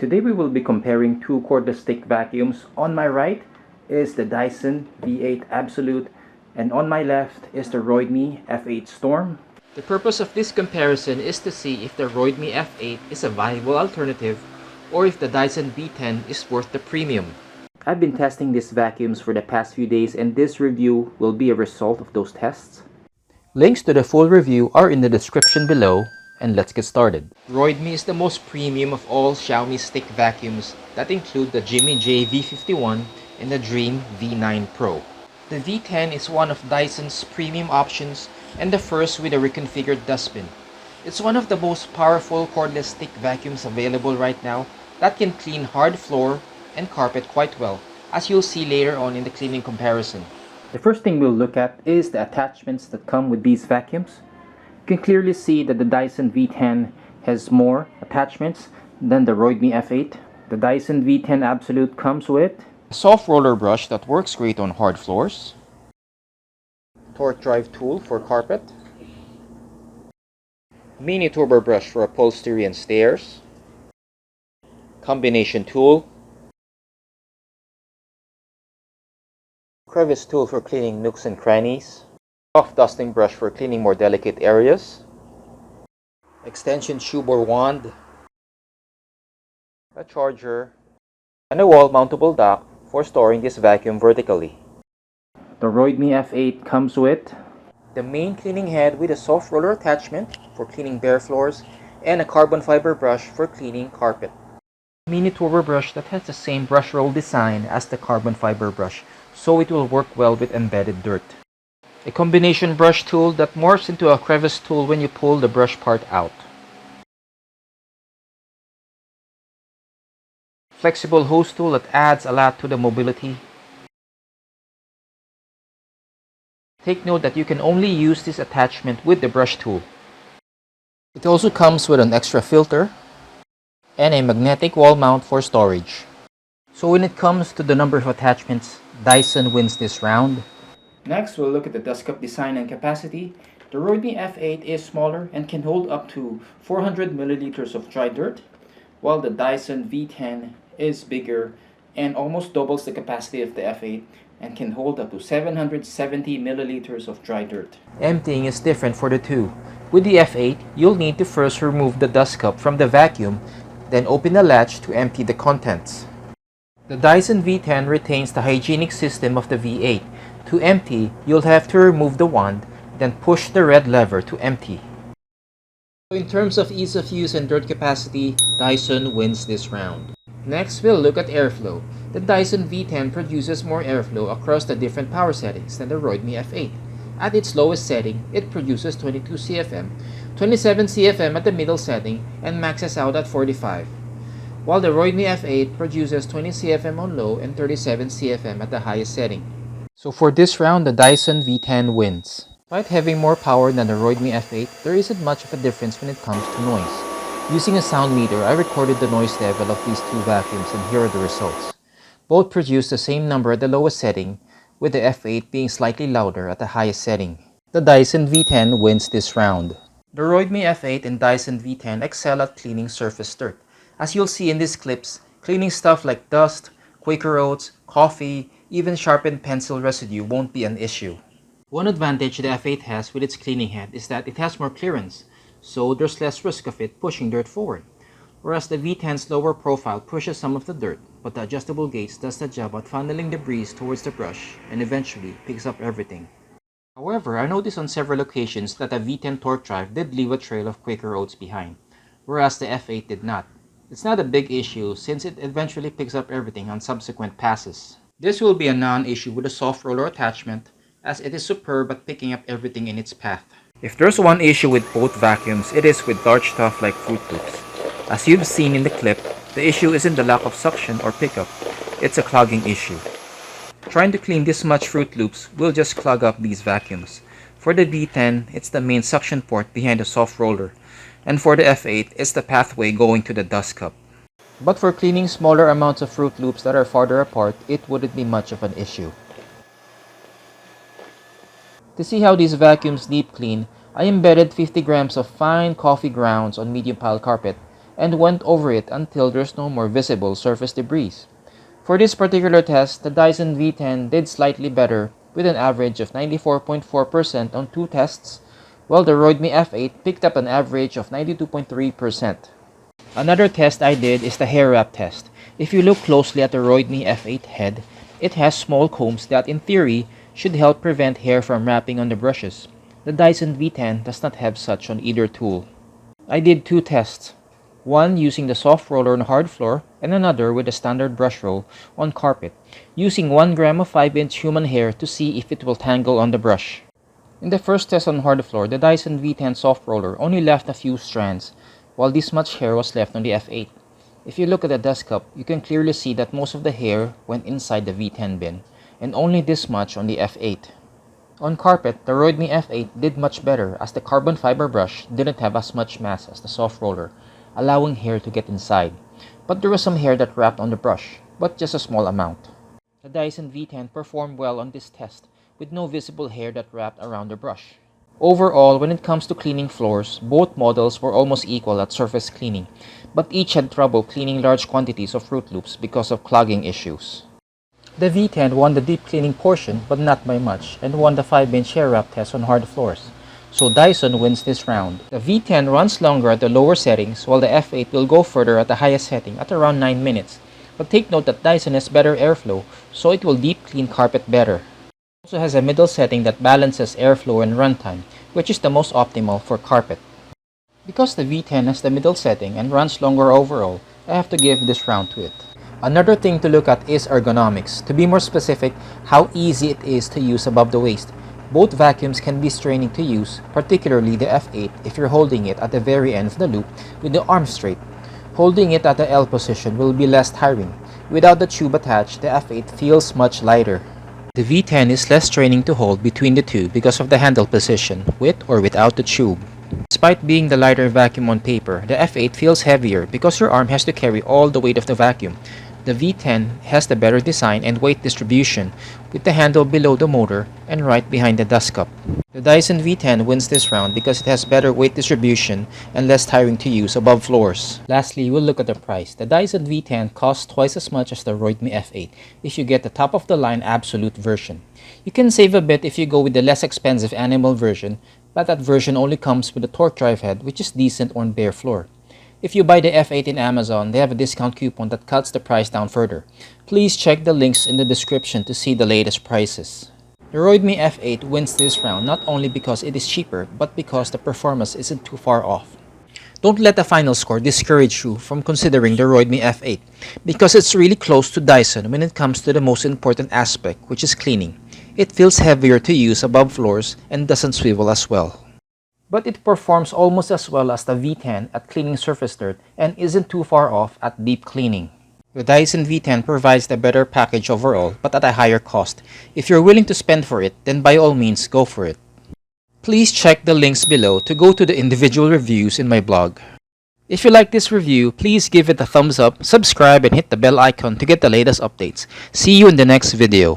today we will be comparing two cordless stick vacuums. On my right is the Dyson V8 Absolute, and on my left is the Roidmi F8 Storm. The purpose of this comparison is to see if the Roidmi F8 is a viable alternative or if the Dyson V10 is worth the premium. I've been testing these vacuums for the past few days, and this review will be a result of those tests. Links to the full review are in the description below, and let's get started. Roidmi is the most premium of all Xiaomi stick vacuums that include the Jimmy J V51 and the Dream V9 Pro. The V10 is one of Dyson's premium options and the first with a reconfigured dustbin. It's one of the most powerful cordless stick vacuums available right now that can clean hard floor and carpet quite well, as you'll see later on in the cleaning comparison. The first thing we'll look at is the attachments that come with these vacuums. You can clearly see that the Dyson V10 has more attachments than the Roidmi F8. The Dyson V10 Absolute comes with a soft roller brush that works great on hard floors, torque drive tool for carpet, mini turbo brush for upholstery and stairs, combination tool, crevice tool for cleaning nooks and crannies, soft dusting brush for cleaning more delicate areas, extension tube or wand, a charger, and a wall-mountable dock for storing this vacuum vertically. The Roidmi F8 comes with the main cleaning head with a soft roller attachment for cleaning bare floors and a carbon fiber brush for cleaning carpet. A mini turbo brush that has the same brush roll design as the carbon fiber brush, so it will work well with embedded dirt. A combination brush tool that morphs into a crevice tool when you pull the brush part out. Flexible hose tool that adds a lot to the mobility. Take note that you can only use this attachment with the brush tool. It also comes with an extra filter and a magnetic wall mount for storage. So when it comes to the number of attachments, Dyson wins this round. Next, we'll look at the dust cup design and capacity. The Roidmi F8 is smaller and can hold up to 400 milliliters of dry dirt, while the Dyson V10 is bigger and almost doubles the capacity of the F8 and can hold up to 770 milliliters of dry dirt. Emptying is different for the two. With the F8, you'll need to first remove the dust cup from the vacuum, then open the latch to empty the contents. The Dyson V10 retains the hygienic system of the V8. To empty, you'll have to remove the wand, then push the red lever to empty. In terms of ease of use and dirt capacity, Dyson wins this round. Next, we'll look at airflow. The Dyson V10 produces more airflow across the different power settings than the Roidmi F8. At its lowest setting, it produces 22 CFM, 27 CFM at the middle setting, and maxes out at 45. While the Roidmi F8 produces 20 CFM on low and 37 CFM at the highest setting. So for this round, the Dyson V10 wins. Despite having more power than the Roidmi F8, there isn't much of a difference when it comes to noise. Using a sound meter, I recorded the noise level of these two vacuums, and here are the results. Both produce the same number at the lowest setting, with the F8 being slightly louder at the highest setting. The Dyson V10 wins this round. The Roidmi F8 and Dyson V10 excel at cleaning surface dirt. As you'll see in these clips, cleaning stuff like dust, Quaker Oats, coffee, even sharpened pencil residue won't be an issue. One advantage the F8 has with its cleaning head is that it has more clearance, so there's less risk of it pushing dirt forward. Whereas the V10's lower profile pushes some of the dirt, but the adjustable gates does the job at funneling debris towards the brush and eventually picks up everything. However, I noticed on several occasions that the V10 torque drive did leave a trail of Quaker Oats behind, whereas the F8 did not. It's not a big issue since it eventually picks up everything on subsequent passes. This will be a non-issue with a soft roller attachment, as it is superb at picking up everything in its path. If there's one issue with both vacuums, it is with large stuff like Fruit Loops. As you've seen in the clip, the issue isn't the lack of suction or pickup, it's a clogging issue. Trying to clean this much Fruit Loops will just clog up these vacuums. For the V10, it's the main suction port behind the soft roller, and for the F8, it's the pathway going to the dust cup. But for cleaning smaller amounts of Fruit Loops that are farther apart, it wouldn't be much of an issue. To see how these vacuums deep clean, I embedded 50 grams of fine coffee grounds on medium pile carpet and went over it until there's no more visible surface debris. For this particular test, the Dyson V10 did slightly better with an average of 94.4% on 2 tests, while the Roidmi F8 picked up an average of 92.3%. Another test I did is the hair wrap test. If you look closely at the Roidmi F8 head, it has small combs that in theory should help prevent hair from wrapping on the brushes. The Dyson V10 does not have such on either tool. I did 2 tests, one using the soft roller on hard floor and another with a standard brush roll on carpet, using 1 gram of 5-inch human hair to see if it will tangle on the brush. In the first test on hard floor, the Dyson V10 soft roller only left a few strands, while this much hair was left on the F8. If you look at the dust cup, you can clearly see that most of the hair went inside the V10 bin, and only this much on the F8. On carpet, the Roidmi F8 did much better as the carbon fiber brush didn't have as much mass as the soft roller, allowing hair to get inside. But there was some hair that wrapped on the brush, but just a small amount. The Dyson V10 performed well on this test, with no visible hair that wrapped around the brush. Overall, when it comes to cleaning floors, both models were almost equal at surface cleaning, but each had trouble cleaning large quantities of Fruit Loops because of clogging issues. The V10 won the deep cleaning portion, but not by much, and won the 5-inch hair wrap test on hard floors. So Dyson wins this round. The V10 runs longer at the lower settings, while the F8 will go further at the highest setting at around 9 minutes. But take note that Dyson has better airflow, so it will deep clean carpet better. It also has a middle setting that balances airflow and runtime, which is the most optimal for carpet. Because the V10 has the middle setting and runs longer overall, I have to give this round to it. Another thing to look at is ergonomics. To be more specific, how easy it is to use above the waist. Both vacuums can be straining to use, particularly the F8 if you're holding it at the very end of the loop with the arm straight. Holding it at the L position will be less tiring. Without the tube attached, the F8 feels much lighter. The V10 is less straining to hold between the two because of the handle position, with or without the tube. Despite being the lighter vacuum on paper, the F8 feels heavier because your arm has to carry all the weight of the vacuum. The V10 has the better design and weight distribution, with the handle below the motor and right behind the dust cup. The Dyson V10 wins this round because it has better weight distribution and less tiring to use above floors. Lastly, we'll look at the price. The Dyson V10 costs twice as much as the Roidmi F8 if you get the top-of-the-line absolute version. You can save a bit if you go with the less expensive animal version, but that version only comes with a torque drive head, which is decent on bare floor. If you buy the F8 in Amazon, they have a discount coupon that cuts the price down further. Please check the links in the description to see the latest prices. The Roidmi F8 wins this round not only because it is cheaper, but because the performance isn't too far off. Don't let the final score discourage you from considering the Roidmi F8, because it's really close to Dyson when it comes to the most important aspect, which is cleaning. It feels heavier to use above floors and doesn't swivel as well. But it performs almost as well as the V10 at cleaning surface dirt and isn't too far off at deep cleaning. The Dyson V10 provides the better package overall, but at a higher cost. If you're willing to spend for it, then by all means go for it. Please check the links below to go to the individual reviews in my blog. If you like this review, please give it a thumbs up, subscribe, and hit the bell icon to get the latest updates. See you in the next video.